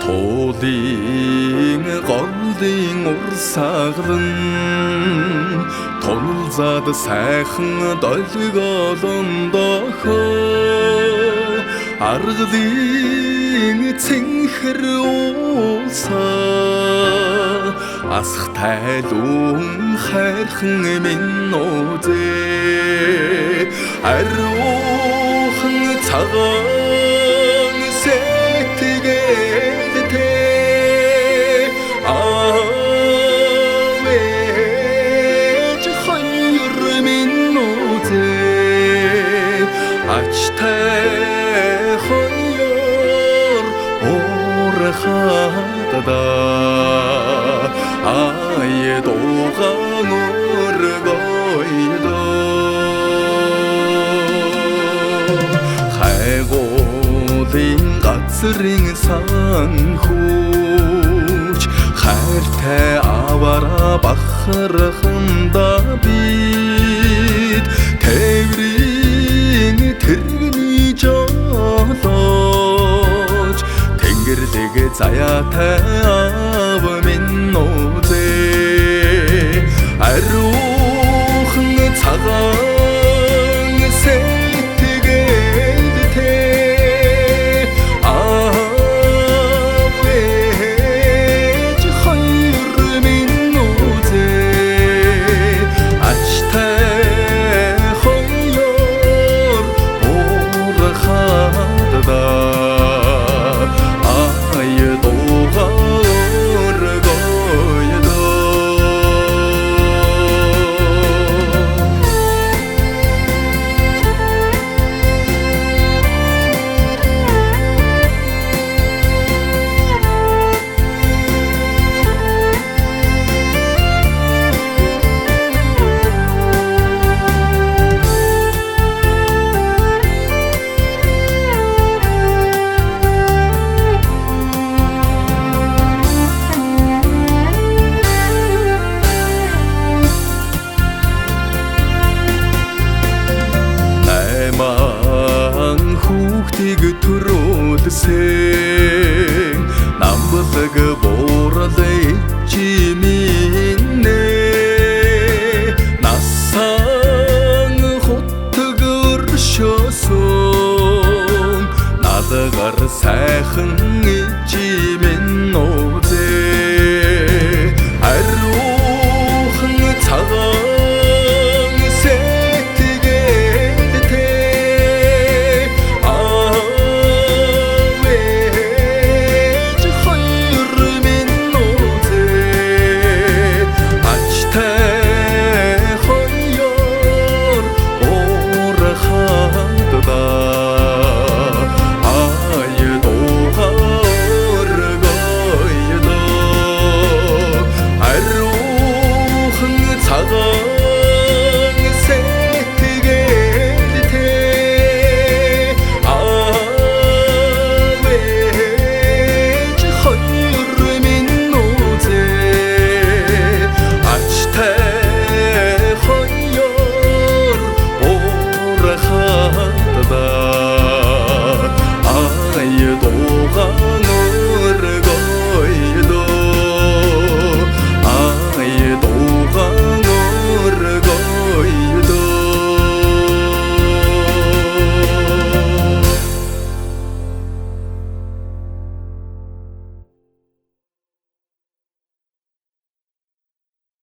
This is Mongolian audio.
Туулын голдын урсгалан тулзаад сайхан долиг олондохоо аргалын цэнхэр уулсаа асах тайлуун хайрхан минь үзээ ариухан цагаан сэтгэгээд авэж хоёр минь үзээ ачтай хоёр уурхадаа 아예도가 놀고이도 хайгуулын газрын санхүүч хайртай аваараа бахарханда бид тээврийн тэрэгний жолооч тэнгэр заяатай ав минь үзээ ариухан цагаан сэтгэгээд авэж хоёр минь үзээ ачтай хоёр уурхадаа хүүхдийг төрүүлсэн намблаг бууралay чиминэ насан хутг өршөөсөн налагар сайхан чимэн